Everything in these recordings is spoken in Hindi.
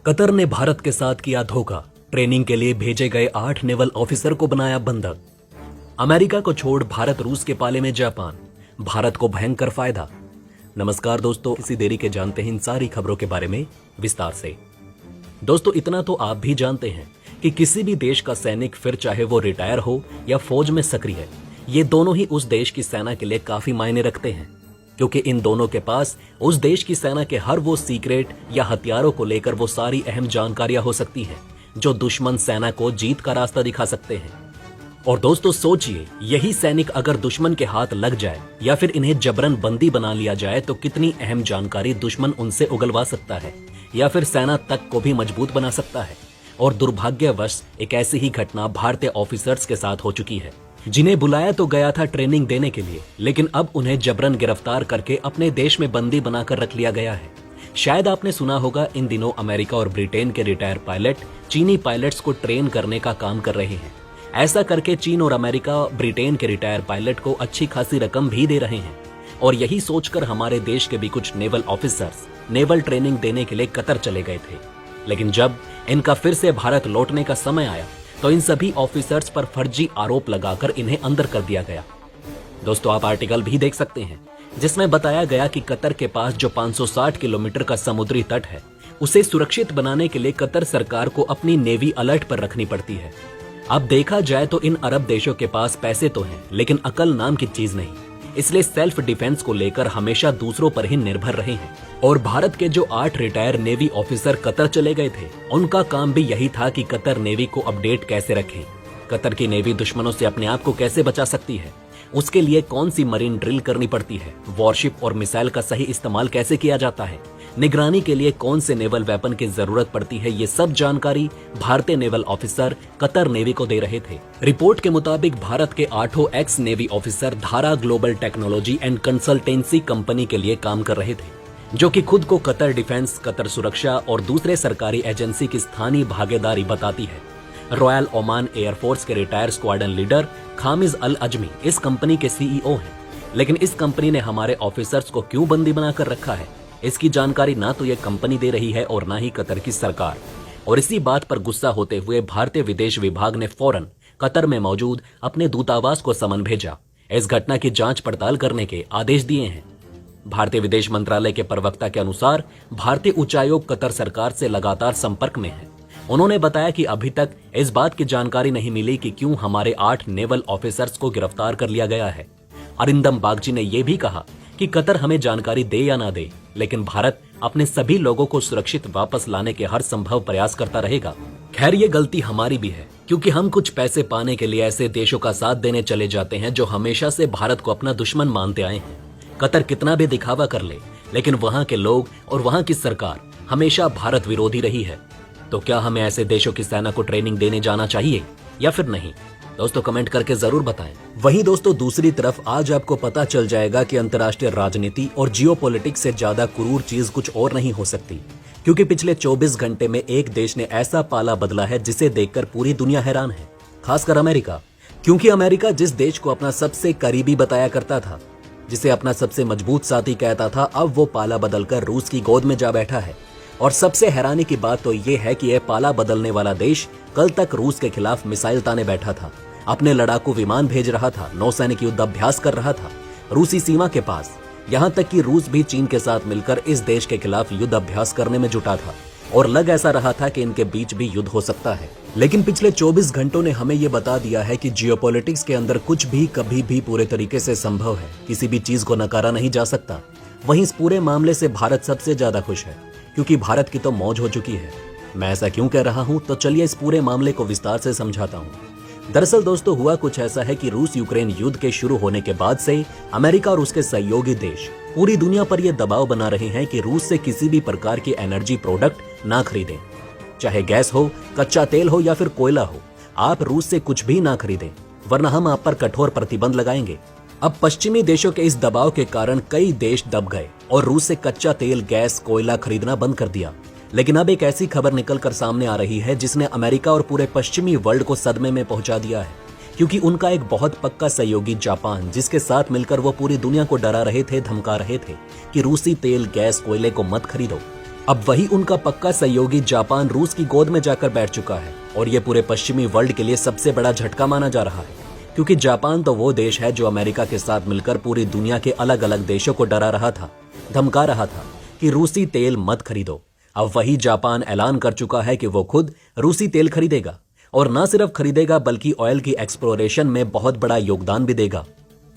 कतर ने भारत के साथ किया धोखा, ट्रेनिंग के लिए भेजे गए 8 नेवल ऑफिसर को बनाया बंधक। अमेरिका को छोड़ भारत रूस के पाले में जापान, भारत को भयंकर फायदा। नमस्कार दोस्तों, किसी देरी के जानते हैं इन सारी खबरों के बारे में विस्तार से। दोस्तों, इतना तो आप भी जानते हैं कि किसी भी देश का सैनिक, फिर चाहे वो रिटायर हो या फौज में सक्रिय, ये दोनों ही उस देश की सेना के लिए काफी मायने रखते हैं, क्योंकि इन दोनों के पास उस देश की सेना के हर वो सीक्रेट या हथियारों को लेकर वो सारी अहम जानकारियां हो सकती हैं जो दुश्मन सेना को जीत का रास्ता दिखा सकते हैं। और दोस्तों सोचिए, यही सैनिक अगर दुश्मन के हाथ लग जाए या फिर इन्हें जबरन बंदी बना लिया जाए तो कितनी अहम जानकारी दुश्मन उनसे उगलवा सकता है या फिर सेना तक को भी मजबूत बना सकता है। और दुर्भाग्यवश एक ऐसी ही घटना भारतीय ऑफिसर्स के साथ हो चुकी है, जिन्हें बुलाया तो गया था ट्रेनिंग देने के लिए, लेकिन अब उन्हें जबरन गिरफ्तार करके अपने देश में बंदी बनाकर रख लिया गया है। शायद आपने सुना होगा, इन दिनों अमेरिका और ब्रिटेन के रिटायर पायलट चीनी पायलट्स को ट्रेन करने का काम कर रहे हैं। ऐसा करके चीन और अमेरिका ब्रिटेन के रिटायर पायलट को अच्छी खासी रकम भी दे रहे हैं। और यही सोचकर हमारे देश के भी कुछ नेवल ऑफिसर्स नेवल ट्रेनिंग देने के लिए कतर चले गए थे। लेकिन जब इनका फिर से भारत लौटने का समय आया तो इन सभी ऑफिसर्स पर फर्जी आरोप लगाकर इन्हें अंदर कर दिया गया। दोस्तों, आप आर्टिकल भी देख सकते हैं जिसमें बताया गया कि कतर के पास जो 560 किलोमीटर का समुद्री तट है, उसे सुरक्षित बनाने के लिए कतर सरकार को अपनी नेवी अलर्ट पर रखनी पड़ती है। अब देखा जाए तो इन अरब देशों के पास पैसे तो हैं, लेकिन अकल नाम की चीज नहीं, इसलिए सेल्फ डिफेंस को लेकर हमेशा दूसरों पर ही निर्भर रहे हैं। और भारत के जो 8 रिटायर नेवी ऑफिसर कतर चले गए थे, उनका काम भी यही था कि कतर नेवी को अपडेट कैसे रखें, कतर की नेवी दुश्मनों से अपने आप को कैसे बचा सकती है, उसके लिए कौन सी मरीन ड्रिल करनी पड़ती है, वॉरशिप और मिसाइल का सही इस्तेमाल कैसे किया जाता है, निगरानी के लिए कौन से नेवल वेपन की जरूरत पड़ती है, ये सब जानकारी भारतीय नेवल ऑफिसर कतर नेवी को दे रहे थे। रिपोर्ट के मुताबिक भारत के 8 एक्स नेवी ऑफिसर धारा global technology and consultancy company के लिए काम कर रहे थे, जो कि खुद को कतर डिफेंस, कतर सुरक्षा और दूसरे सरकारी एजेंसी की स्थानीय भागीदारी बताती है। रॉयल ओमान एयरफोर्स के रिटायर स्क्वाड्रन लीडर खामिज अल अजमी इस कंपनी के सीईओ हैं। लेकिन इस कंपनी ने हमारे ऑफिसर्स को क्यों बंदी बनाकर रखा है, इसकी जानकारी ना तो ये कंपनी दे रही है और ना ही कतर की सरकार। और इसी बात पर गुस्सा होते हुए भारतीय विदेश विभाग ने फौरन कतर में मौजूद अपने दूतावास को समन भेजा, इस घटना की जांच पड़ताल करने के आदेश दिए हैं। भारतीय विदेश मंत्रालय के प्रवक्ता के अनुसार भारतीय उच्चायोग कतर सरकार से लगातार संपर्क में है। उन्होंने बताया कि अभी तक इस बात की जानकारी नहीं मिली कि क्यों हमारे 8 नेवल ऑफिसर्स को गिरफ्तार कर लिया गया है। अरिंदम बागची ने यह भी कहा कि कतर हमें जानकारी दे या ना दे, लेकिन भारत अपने सभी लोगों को सुरक्षित वापस लाने के हर संभव प्रयास करता रहेगा। खैर, ये गलती हमारी भी है, क्योंकि हम कुछ पैसे पाने के लिए ऐसे देशों का साथ देने चले जाते हैं जो हमेशा से भारत को अपना दुश्मन मानते आए हैं। कतर कितना भी दिखावा कर ले, लेकिन वहां के लोग और वहां की सरकार हमेशा भारत विरोधी रही है। तो क्या हमें ऐसे देशों की सेना को ट्रेनिंग देने जाना चाहिए या फिर नहीं? दोस्तों, कमेंट करके जरूर बताएं। वहीं दोस्तों, दूसरी तरफ आज आपको पता चल जाएगा कि अंतर्राष्ट्रीय राजनीति और जियोपॉलिटिक्स से ज्यादा क्रूर चीज कुछ और नहीं हो सकती, क्योंकि पिछले 24 घंटे में एक देश ने ऐसा पाला बदला है जिसे देखकर पूरी दुनिया हैरान है, खासकर अमेरिका। क्योंकि अमेरिका जिस देश को अपना सबसे करीबी बताया करता था, जिसे अपना सबसे मजबूत साथी कहता था, अब वो पाला बदलकर रूस की गोद में जा बैठा है। और सबसे हैरानी की बात तो ये है कि यह पाला बदलने वाला देश कल तक रूस के खिलाफ मिसाइल ताने बैठा था, अपने लड़ाकू विमान भेज रहा था, नौसैनिक युद्ध अभ्यास कर रहा था रूसी सीमा के पास। यहाँ तक कि रूस भी चीन के साथ मिलकर इस देश के खिलाफ युद्ध अभ्यास करने में जुटा था और लग ऐसा रहा था कि इनके बीच भी युद्ध हो सकता है। लेकिन पिछले 24 घंटों ने हमें ये बता दिया है कि जियोपॉलिटिक्स के अंदर कुछ भी कभी भी पूरे तरीके से संभव है, किसी भी चीज को नकारा नहीं जा सकता। वहीं इस पूरे मामले से भारत सबसे ज्यादा खुश है, क्योंकि भारत की तो मौज हो चुकी है। मैं ऐसा क्यों कह रहा हूं, तो चलिए इस पूरे मामले को विस्तार से समझाता हूं। दरअसल दोस्तों, हुआ कुछ ऐसा है कि रूस यूक्रेन युद्ध के शुरू होने के बाद से अमेरिका और उसके सहयोगी देश पूरी दुनिया पर यह दबाव बना रहे हैं कि रूस से किसी भी प्रकार की एनर्जी प्रोडक्ट ना खरीदें, चाहे गैस हो, कच्चा तेल हो या फिर कोयला हो। आप रूस से कुछ भी ना खरीदें, वरना हम आप पर कठोर प्रतिबंध लगाएंगे। अब पश्चिमी देशों के इस दबाव के कारण कई देश दब गए और रूस से कच्चा तेल, गैस, कोयला खरीदना बंद कर दिया। लेकिन अब एक ऐसी खबर निकलकर सामने आ रही है जिसने अमेरिका और पूरे पश्चिमी वर्ल्ड को सदमे में पहुंचा दिया है, क्योंकि उनका एक बहुत पक्का सहयोगी जापान, जिसके साथ मिलकर वो पूरी दुनिया को डरा रहे थे, धमका रहे थे कि रूसी तेल, गैस, कोयले को मत खरीदो, अब वही उनका पक्का सहयोगी जापान रूस की गोद में जाकर बैठ चुका है और ये पूरे पश्चिमी वर्ल्ड के लिए सबसे बड़ा झटका माना जा रहा है, क्योंकि जापान तो वो देश है जो अमेरिका के साथ मिलकर पूरी दुनिया के अलग अलग देशों को डरा रहा था, धमका रहा था कि रूसी तेल मत खरीदो। अब वही जापान ऐलान कर चुका है कि वो खुद रूसी तेल खरीदेगा और न सिर्फ खरीदेगा बल्कि ऑयल की एक्सप्लोरेशन में बहुत बड़ा योगदान भी देगा।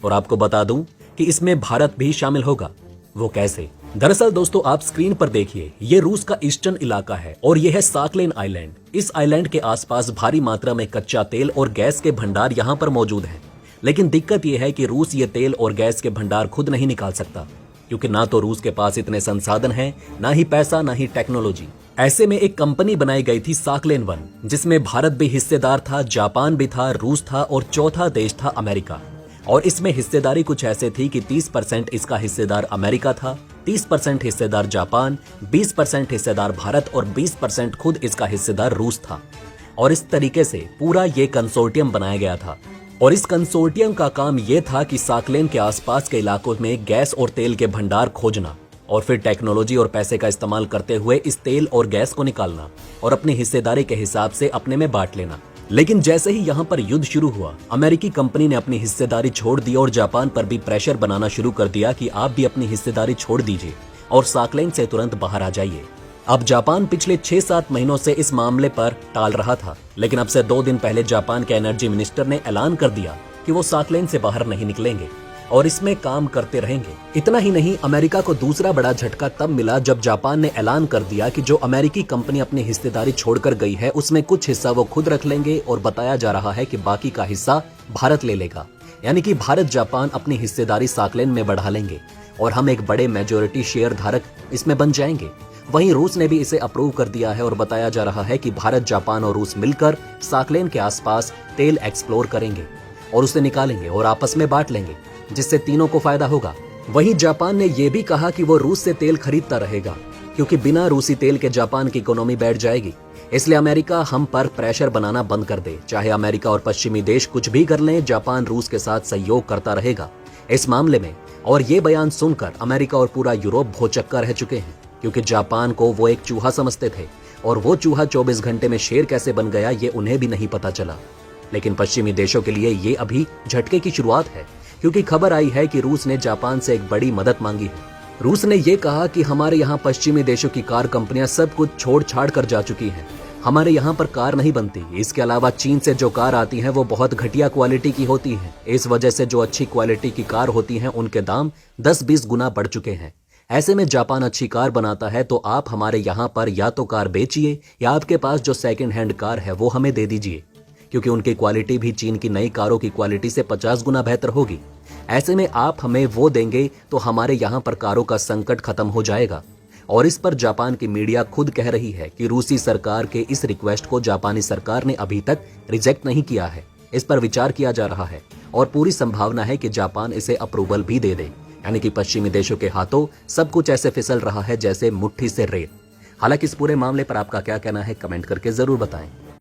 और आपको बता दूं कि इसमें भारत भी शामिल होगा। वो कैसे? दरअसल दोस्तों, आप स्क्रीन पर देखिए, ये रूस का ईस्टर्न इलाका है और ये है साकलेन आइलैंड। इस आइलैंड के आसपास भारी मात्रा में कच्चा तेल और गैस के भंडार यहाँ पर मौजूद हैं। लेकिन दिक्कत यह है कि रूस ये तेल और गैस के भंडार खुद नहीं निकाल सकता, क्योंकि ना तो रूस के पास इतने संसाधन हैं, ना ही पैसा, ना ही टेक्नोलॉजी। ऐसे में एक कंपनी बनाई गई थी साकलेन वन, जिसमें भारत भी हिस्सेदार था, जापान भी था, रूस था और चौथा देश था अमेरिका। और इसमें हिस्सेदारी कुछ ऐसे थी कि 30% इसका हिस्सेदार अमेरिका था, 30% हिस्सेदार जापान, 20% हिस्सेदार भारत और 20% खुद इसका हिस्सेदार रूस था। और इस तरीके से पूरा ये कंसोर्टियम बनाया गया था। और इस कंसोर्टियम का काम ये था कि साकलेन के आसपास के इलाकों में गैस और तेल के भंडार खोजना और फिर टेक्नोलॉजी और पैसे का इस्तेमाल करते हुए इस तेल और गैस को निकालना और अपनी हिस्सेदारी के हिसाब से अपने में बांट लेना। लेकिन जैसे ही यहाँ पर युद्ध शुरू हुआ, अमेरिकी कंपनी ने अपनी हिस्सेदारी छोड़ दी और जापान पर भी प्रेशर बनाना शुरू कर दिया कि आप भी अपनी हिस्सेदारी छोड़ दीजिए और साकलेन से तुरंत बाहर आ जाइए। अब जापान पिछले 6-7 महीनों से इस मामले पर टाल रहा था, लेकिन अब से 2 दिन पहले जापान के एनर्जी मिनिस्टर ने ऐलान कर दिया कि वो साकलेन से बाहर नहीं निकलेंगे और इसमें काम करते रहेंगे। इतना ही नहीं, अमेरिका को दूसरा बड़ा झटका तब मिला जब जापान ने ऐलान कर दिया कि जो अमेरिकी कंपनी अपनी हिस्सेदारी छोड़कर गई है उसमें कुछ हिस्सा वो खुद रख लेंगे और बताया जा रहा है कि बाकी का हिस्सा भारत ले लेगा। यानी कि भारत जापान अपनी हिस्सेदारी साकलेन में बढ़ा लेंगे और हम एक बड़े मेजोरिटी शेयर धारक इसमें बन जाएंगे। वहीं रूस ने भी इसे अप्रूव कर दिया है और बताया जा रहा है कि भारत, जापान और रूस मिलकर साकलेन के आसपास तेल एक्सप्लोर करेंगे और उसे निकालेंगे और आपस में बांट लेंगे, जिससे तीनों को फायदा होगा। वहीं जापान ने यह भी कहा कि वो रूस से तेल खरीदता रहेगा, क्योंकि बिना रूसी तेल के जापान की इकोनॉमी बैठ जाएगी। इसलिए अमेरिका हम पर प्रेशर बनाना बंद कर दे। चाहे अमेरिका और पश्चिमी देश कुछ भी कर लें, जापान रूस के साथ सहयोग करता रहेगा इस मामले में। और ये बयान सुनकर अमेरिका और पूरा यूरोप भौचक्का रह चुके हैं, क्योंकि जापान को वो एक चूहा समझते थे और वो चूहा 24 घंटे में शेर कैसे बन गया ये उन्हें भी नहीं पता चला। लेकिन पश्चिमी देशों के लिए ये अभी झटके की शुरुआत है, क्योंकि खबर आई है कि रूस ने जापान से एक बड़ी मदद मांगी है। रूस ने ये कहा कि हमारे यहाँ पश्चिमी देशों की कार कंपनियां सब कुछ छोड़ छाड़ कर जा चुकी हैं, हमारे यहाँ पर कार नहीं बनती। इसके अलावा चीन से जो कार आती हैं वो बहुत घटिया क्वालिटी की होती हैं। इस वजह से जो अच्छी क्वालिटी की कार होती हैं उनके दाम 10-20 गुना बढ़ चुके हैं। ऐसे में जापान अच्छी कार बनाता है, तो आप हमारे यहाँ पर या तो कार बेचिए या आपके पास जो सेकंड हैंड कार है वो हमें दे दीजिए, क्योंकि उनकी क्वालिटी भी चीन की नई कारों की क्वालिटी से 50 गुना बेहतर होगी। ऐसे में आप हमें वो देंगे तो हमारे यहाँ पर कारों का संकट खत्म हो जाएगा। और इस पर जापान की मीडिया खुद कह रही है कि रूसी सरकार के इस रिक्वेस्ट को जापानी सरकार ने अभी तक रिजेक्ट नहीं किया है। इस पर विचार किया जा रहा है और पूरी संभावना है कि जापान इसे अप्रूवल भी दे दे। यानी कि पश्चिमी देशों के हाथों सब कुछ ऐसे फिसल रहा है जैसे मुट्ठी से रेत। हालांकि इस पूरे मामले पर आपका क्या कहना है, कमेंट करके जरूर बताएं।